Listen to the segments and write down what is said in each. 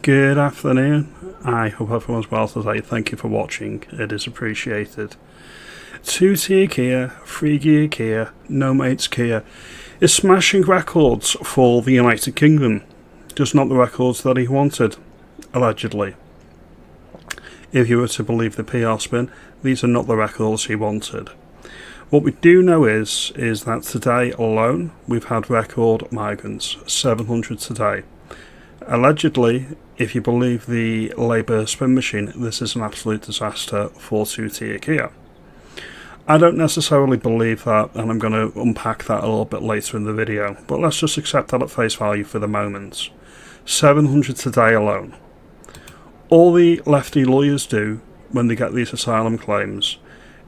Good afternoon. I hope everyone's well today. Thank you for watching. It is appreciated. 2-tier Kia, 3-gear Kia, no mates Kia is smashing records for the United Kingdom. Just not the records that he wanted, allegedly. If you were to believe the PR spin, these are not the records he wanted. What we do know is that today alone we've had record migrants, 700 today. Allegedly, if you believe the Labour spin machine, this is an absolute disaster for 2-tier Kia. I don't necessarily believe that, and I'm going to unpack that a little bit later in the video, but let's just accept that at face value for the moment. 700 today alone. All the lefty lawyers do when they get these asylum claims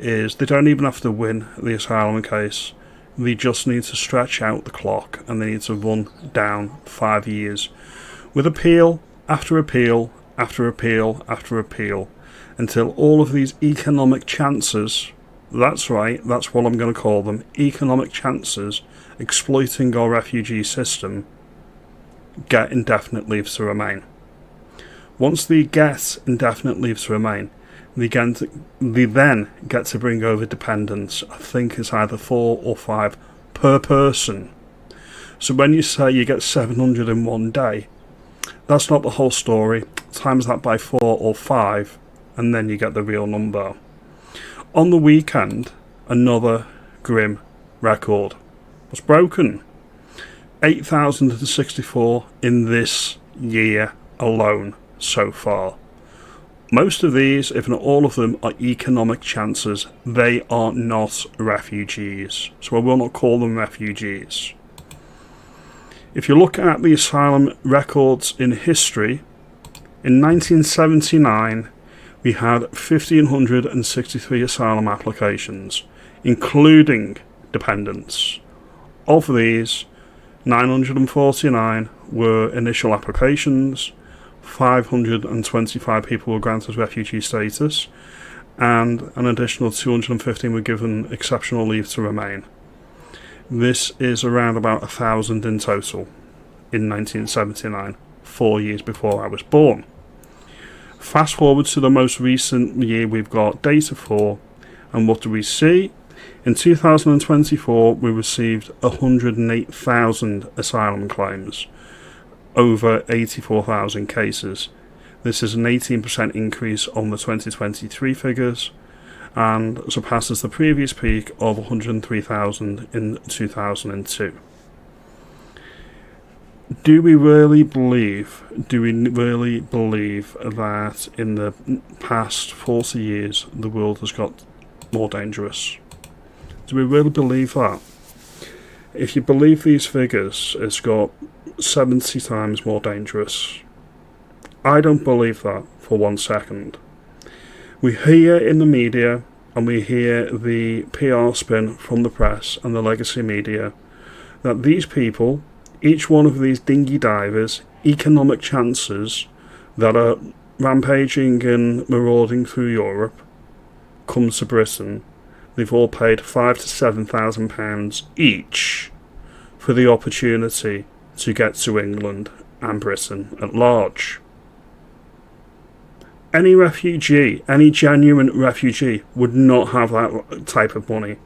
is they don't even have to win the asylum case. They just need to stretch out the clock and they need to run down 5 years with appeal after appeal after appeal after appeal until all of these economic chances, that's right, that's what I'm going to call them, economic chances exploiting our refugee system, get indefinite leave to remain. Once they get indefinite leave to remain, they then get to bring over dependents. I think it's either 4 or 5 per person. So when you say you get 700 in one day, that's not the whole story. Times that by 4 or 5 and then you get the real number. On the weekend, another grim record was broken. 8,064 in this year alone so far. Most of these, if not all of them, are economic chances. They are not refugees. So I will not call them refugees. If you look at the asylum records in history, in 1979 we had 1,563 asylum applications, including dependents. Of these, 949 were initial applications, 525 people were granted refugee status, and an additional 215 were given exceptional leave to remain. This is around about 1,000 in total in 1979, 4 years before I was born. Fast forward to the most recent year we've got data for, and what do we see? In 2024 we received 108,000 asylum claims, over 84,000 cases. This is an 18% increase on the 2023 figures and surpasses the previous peak of 103,000 in 2002. Do we really believe that in the past 40 years the world has got more dangerous? Do we really believe that? If you believe these figures, it's got 70 times more dangerous. I don't believe that for 1 second. We hear in the media and we hear the PR spin from the press and the legacy media that these people, each one of these dinghy divers, economic chances that are rampaging and marauding through Europe, come to Britain. They've all paid £5,000 to £7,000 each for the opportunity to get to England and Britain at large. Any refugee, any genuine refugee would not have that type of money.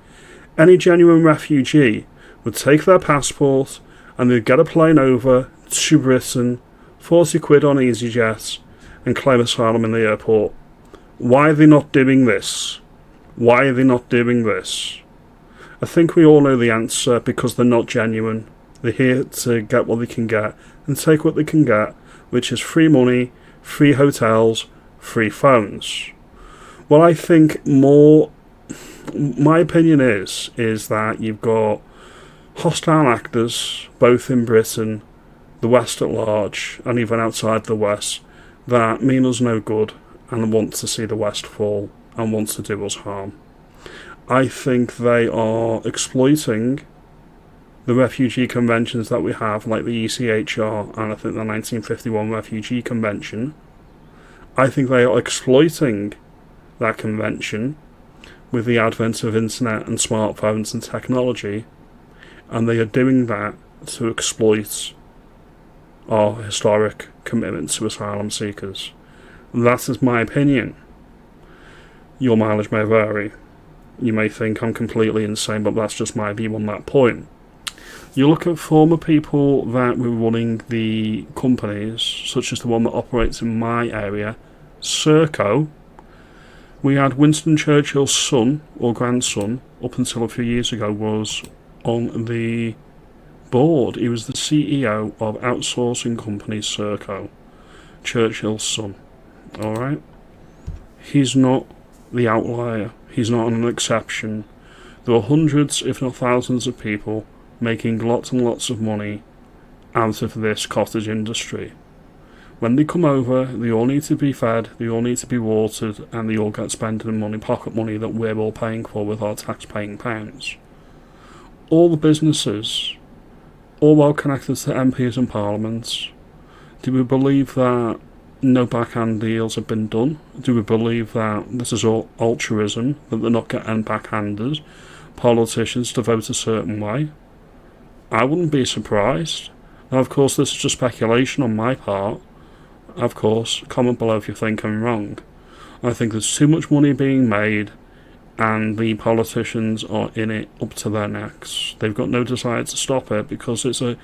Any genuine refugee would take their passport and they'd get a plane over to Britain, 40 quid on EasyJet, and claim asylum in the airport. Why are they not doing this? Why are they not doing this? I think we all know the answer, because they're not genuine. They're here to get what they can get and take what they can get, which is free money, free hotels, free phones. Well, I think my opinion is that you've got hostile actors, both in Britain, the West at large, and even outside the West, that mean us no good and want to see the West fall and want to do us harm. I think they are exploiting the refugee conventions that we have, like the ECHR and I think the 1951 Refugee Convention. I think they are exploiting that convention with the advent of internet and smartphones and technology, and they are doing that to exploit our historic commitment to asylum seekers. That is my opinion. Your mileage may vary. You may think I'm completely insane, but that's just my view on that point. You look at former people that were running the companies, such as the one that operates in my area, Serco. We had Winston Churchill's son, or grandson, up until a few years ago, was on the board. He was the CEO of outsourcing company Serco. Churchill's son. Alright? He's not the outlier. He's not an exception. There are hundreds, if not thousands, of people making lots and lots of money out of this cottage industry. When they come over, they all need to be fed, they all need to be watered, and they all get spending money, pocket money that we're all paying for with our tax-paying pounds. All the businesses, all well connected to MPs and parliaments. Do we believe that no backhand deals have been done? Do we believe that this is all altruism, that they're not getting backhanded politicians to vote a certain way? I wouldn't be surprised. Now, of course, this is just speculation on my part. Of course, comment below if you think I'm wrong. I think there's too much money being made, and the politicians are in it up to their necks. They've got no desire to stop it because it's a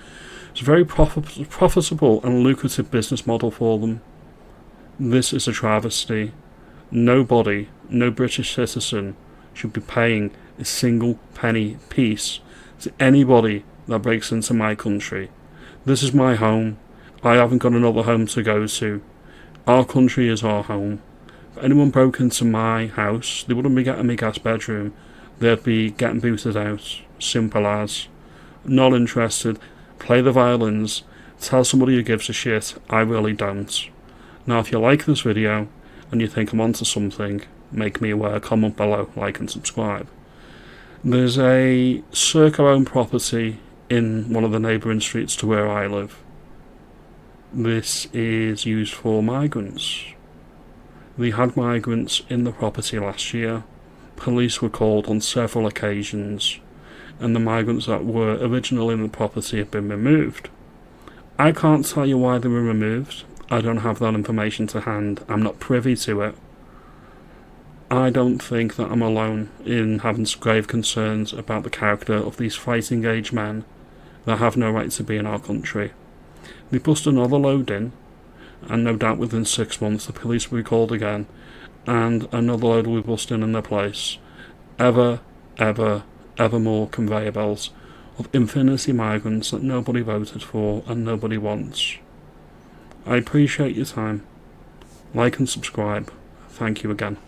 very profitable and lucrative business model for them. This is a travesty. Nobody, no British citizen, should be paying a single penny piece to anybody that breaks into my country. This is my home. I haven't got another home to go to. Our country is our home. If anyone broke into my house, they wouldn't be getting me guest bedroom. They'd be getting booted out. Simple as. Not interested. Play the violins. Tell somebody who gives a shit. I really don't. Now, if you like this video and you think I'm onto something, make me aware. Comment below, like and subscribe. There's a Serco-owned property in one of the neighbouring streets to where I live. This is used for migrants. We had migrants in the property last year. Police were called on several occasions, and the migrants that were originally in the property have been removed. I can't tell you why they were removed. I don't have that information to hand. I'm not privy to it. I don't think that I'm alone in having grave concerns about the character of these fighting age men that have no right to be in our country. They bust another load in, and no doubt within 6 months the police will be called again, and another load will be bust in their place. Ever more conveyor belts of infinity migrants that nobody voted for and nobody wants. I appreciate your time. Like and subscribe. Thank you again.